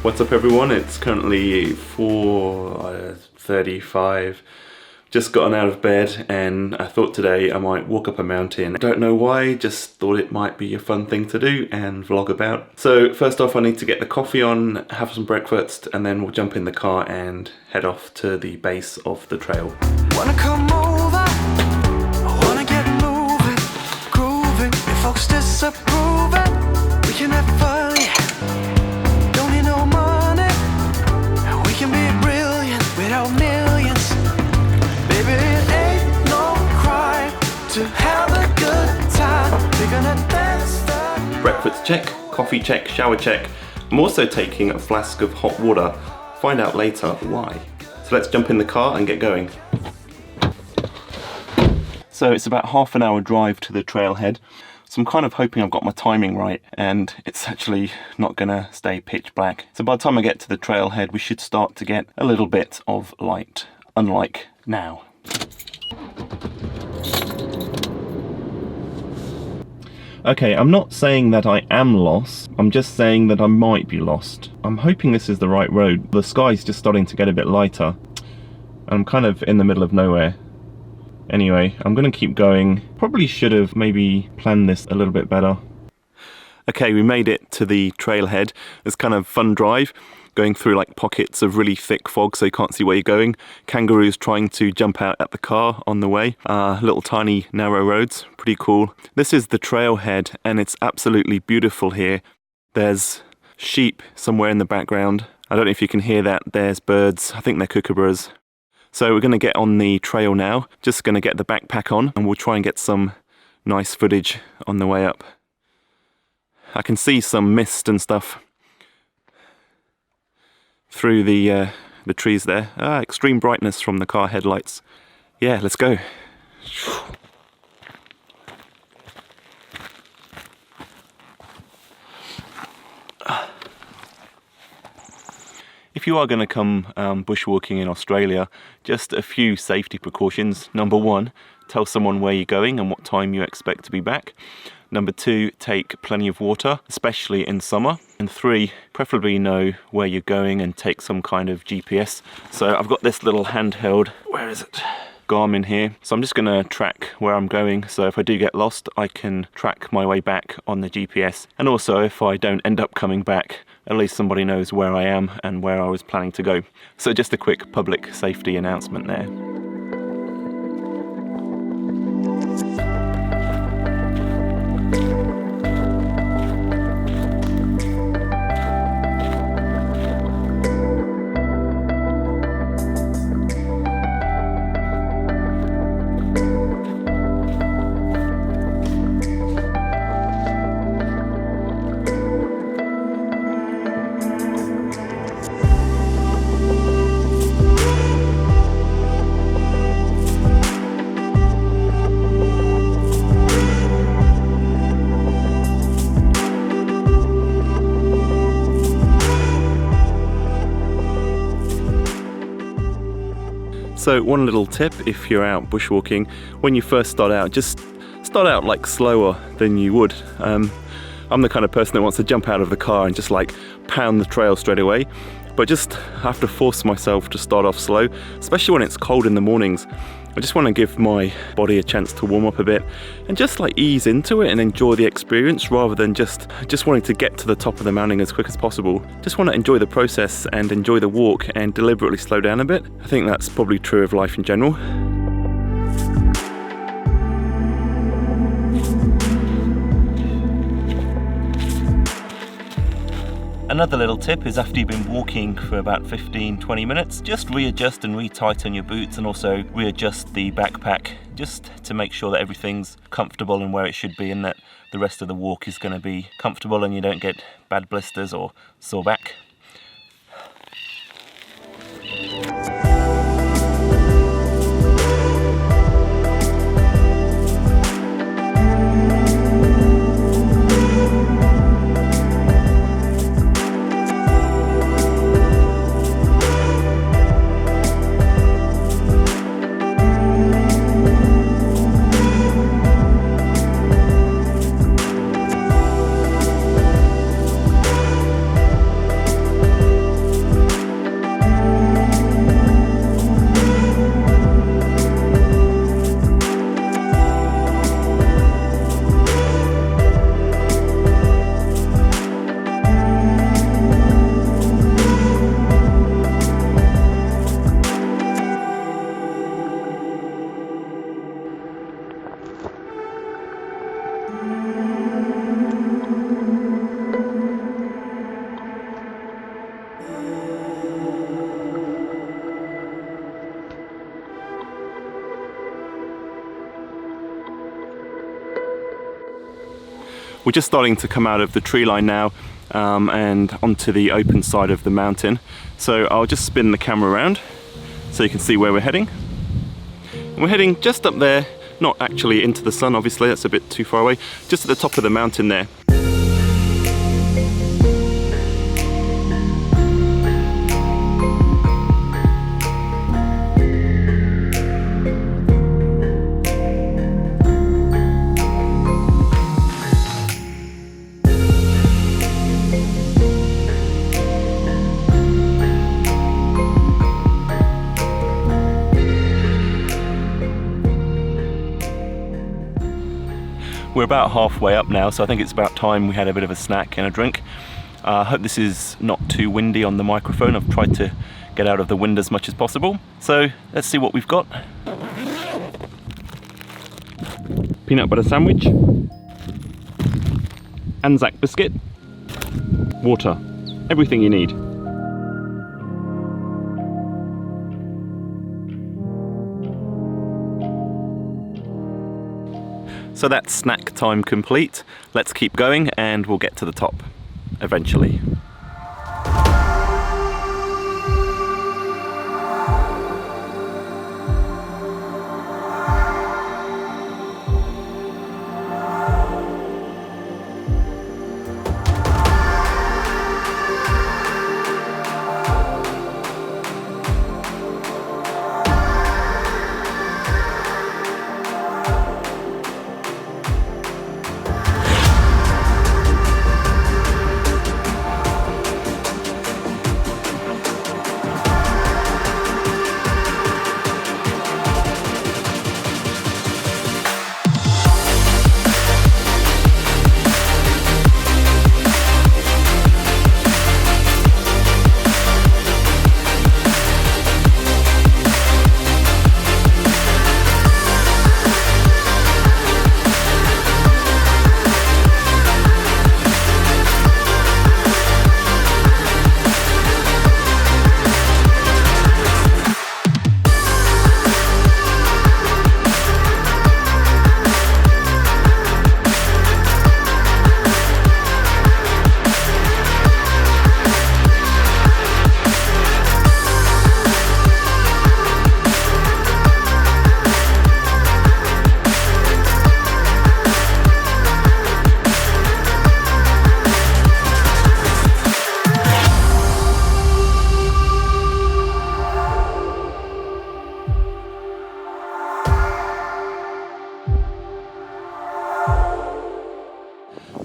What's up everyone, it's currently 4:35. Just gotten out of bed and I thought today I might walk up a mountain. I don't know why, just thought it might be a fun thing to do and vlog about. So first off I need to get the coffee on, have some breakfast, and then we'll jump in the car and head off to the base of the trail. Wanna come over, I wanna get moving, grooving. If folks disapprove it, we can have fun, yeah. Don't need no money, we can be brilliant without millions. Baby, it ain't no crime to have a good time. We're gonna dance the Breakfast check, coffee check, shower check. I'm also taking a flask of hot water. Find out later why. So let's jump in the car and get going. So it's about half an hour drive to the trailhead. So I'm kind of hoping I've got my timing right and it's actually not gonna stay pitch black. So by the time I get to the trailhead, we should start to get a little bit of light, unlike now. Okay, I'm not saying that I am lost, I'm just saying that I might be lost. I'm hoping this is the right road. The sky's just starting to get a bit lighter. I'm kind of in the middle of nowhere. Anyway, I'm gonna keep going. Probably should have maybe planned this a little bit better. Okay, we made it to the trailhead. It's kind of fun drive, going through like pockets of really thick fog so you can't see where you're going. Kangaroos trying to jump out at the car on the way. Little tiny narrow roads, pretty cool. This is the trailhead and it's absolutely beautiful here. There's sheep somewhere in the background. I don't know if you can hear that. There's birds, I think they're kookaburras. So we're gonna get on the trail now. Just gonna get the backpack on and we'll try and get some nice footage on the way up. I can see some mist and stuff through the trees there. Extreme brightness from the car headlights. Yeah, let's go. If you are going to come bushwalking in Australia, just a few safety precautions. Number one, tell someone where you're going and what time you expect to be back. Number two, take plenty of water, especially in summer. And three, preferably know where you're going and take some kind of GPS. So I've got this little handheld, where is it? Garmin here. So I'm just going to track where I'm going. So if I do get lost, I can track my way back on the GPS. And also if I don't end up coming back, at least somebody knows where I am and where I was planning to go. So just a quick public safety announcement there. So one little tip if you're out bushwalking, when you first start out, just start out like slower than you would. I'm the kind of person that wants to jump out of the car and just like pound the trail straight away, but just have to force myself to start off slow, especially when it's cold in the mornings. I just want to give my body a chance to warm up a bit and just like ease into it and enjoy the experience rather than just wanting to get to the top of the mountain as quick as possible. Just want to enjoy the process and enjoy the walk and deliberately slow down a bit. I think that's probably true of life in general. Another little tip is after you've been walking for about 15-20 minutes, just readjust and retighten your boots and also readjust the backpack just to make sure that everything's comfortable and where it should be and that the rest of the walk is going to be comfortable and you don't get bad blisters or sore back. We're just starting to come out of the tree line now and onto the open side of the mountain. So I'll just spin the camera around so you can see where we're heading. And we're heading just up there, not actually into the sun, obviously, that's a bit too far away, just at the top of the mountain there. We're about halfway up now, so I think it's about time we had a bit of a snack and a drink. I hope this is not too windy on the microphone. I've tried to get out of the wind as much as possible. So let's see what we've got. Peanut butter sandwich, Anzac biscuit, water, everything you need. So that's snack time complete. Let's keep going and we'll get to the top eventually.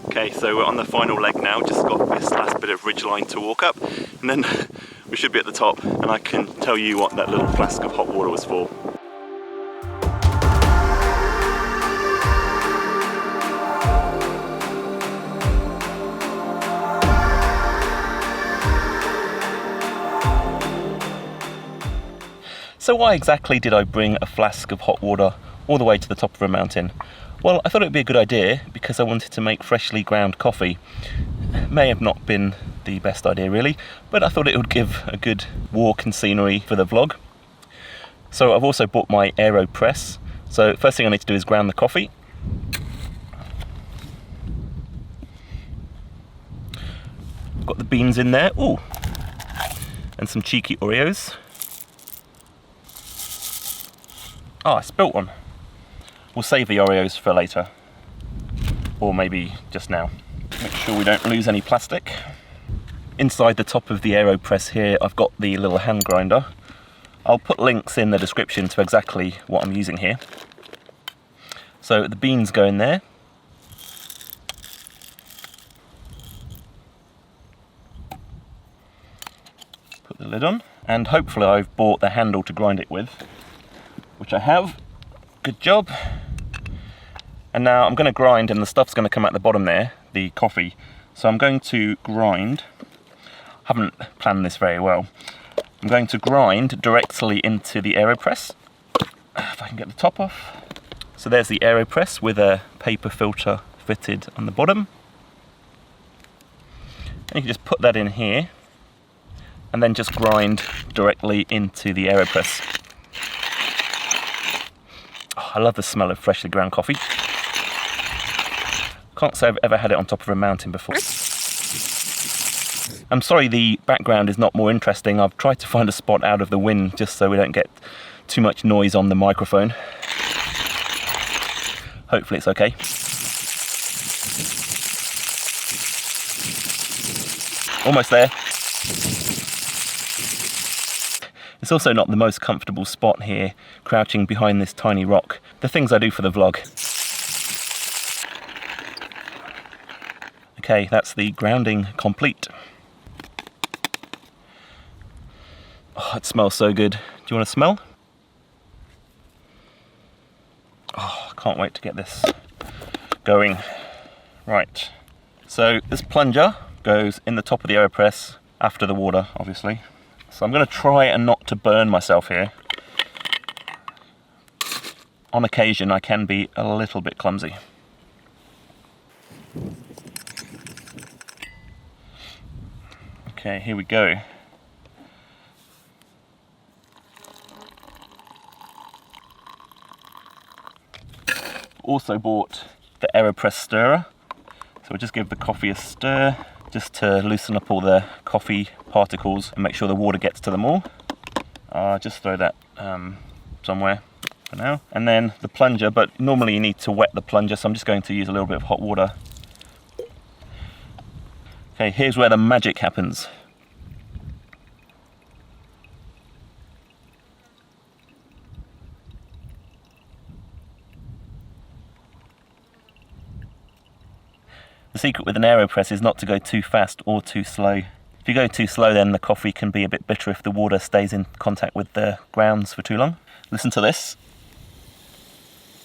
Okay, so we're on the final leg now, just got this last bit of ridgeline to walk up, and then we should be at the top, and I can tell you what that little flask of hot water was for. So why exactly did I bring a flask of hot water all the way to the top of a mountain? Well, I thought it would be a good idea because I wanted to make freshly ground coffee. It may have not been the best idea really, but I thought it would give a good walk and scenery for the vlog. So I've also bought my AeroPress. So first thing I need to do is ground the coffee. Got the beans in there, ooh, and some cheeky Oreos. Oh, I spilt one. We'll save the Oreos for later, or maybe just now. Make sure we don't lose any plastic. Inside the top of the AeroPress here, I've got the little hand grinder. I'll put links in the description to exactly what I'm using here. So the beans go in there. Put the lid on, and hopefully I've bought the handle to grind it with, which I have. Good job. And now I'm going to grind, and the stuff's going to come out the bottom there, the coffee. So I'm going to grind. Haven't planned this very well. I'm going to grind directly into the AeroPress. If I can get the top off. So there's the AeroPress with a paper filter fitted on the bottom. And you can just put that in here and then just grind directly into the AeroPress. I love the smell of freshly ground coffee. Can't say I've ever had it on top of a mountain before. I'm sorry the background is not more interesting. I've tried to find a spot out of the wind just so we don't get too much noise on the microphone. Hopefully it's okay. Almost there. It's also not the most comfortable spot here, crouching behind this tiny rock. The things I do for the vlog. Okay, that's the grounding complete. Oh, it smells so good. Do you want to smell? Oh, I can't wait to get this going. Right, so this plunger goes in the top of the AeroPress after the water, obviously. So I'm going to try and not to burn myself here. On occasion, I can be a little bit clumsy. Okay, here we go. Also bought the AeroPress stirrer, so we'll just give the coffee a stir just to loosen up all the coffee particles and make sure the water gets to them all. Just throw that somewhere for now. And then the plunger, but normally you need to wet the plunger, so I'm just going to use a little bit of hot water. Okay, here's where the magic happens. The secret with an AeroPress is not to go too fast or too slow. If you go too slow, then the coffee can be a bit bitter if the water stays in contact with the grounds for too long. Listen to this.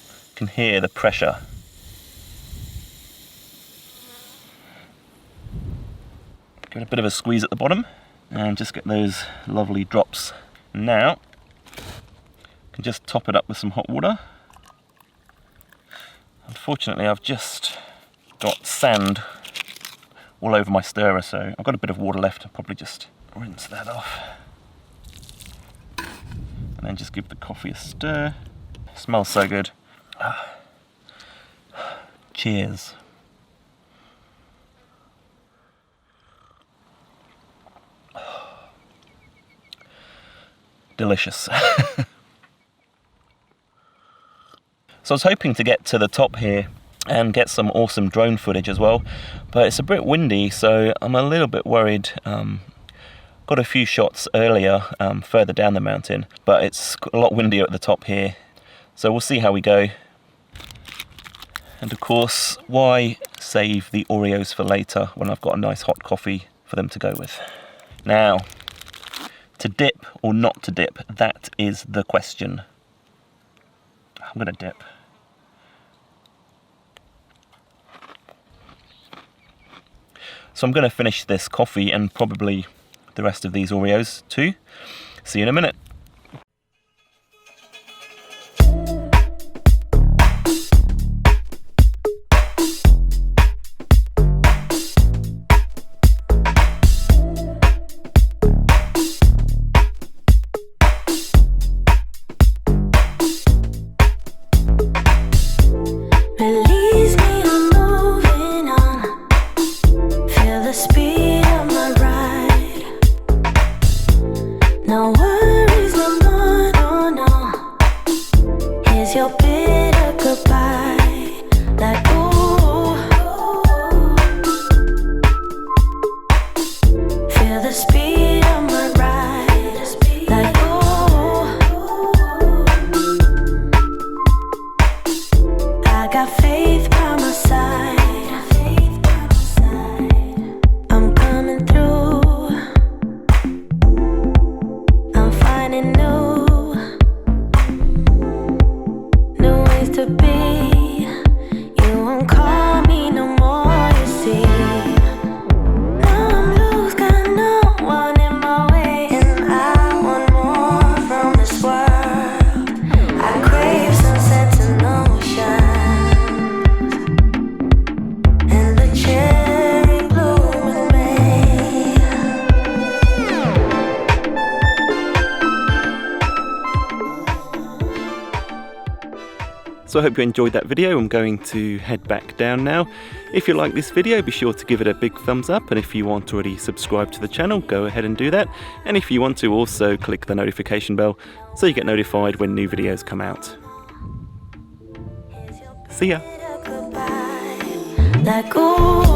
You can hear the pressure. Give it a bit of a squeeze at the bottom and just get those lovely drops. Now, you can just top it up with some hot water. Unfortunately, I've just got sand all over my stirrer, so I've got a bit of water left. I'll probably just rinse that off. And then just give the coffee a stir. It smells so good. Cheers. Delicious. So I was hoping to get to the top here and get some awesome drone footage as well, but it's a bit windy, so I'm a little bit worried. Got a few shots earlier further down the mountain, but it's a lot windier at the top here, so we'll see how we go. And of course, why save the Oreos for later when I've got a nice hot coffee for them to go with? Now, to dip or not to dip, that is the question. I'm gonna dip. So I'm going to finish this coffee and probably the rest of these Oreos too. See you in a minute. Release me, I'm moving on. Feel the speed of my ride. No worries. So I hope you enjoyed that video. I'm going to head back down now. If you like this video, be sure to give it a big thumbs up, and if you aren't already subscribed to the channel, go ahead and do that. And if you want to, also click the notification bell so you get notified when new videos come out. See ya! Like, ooh.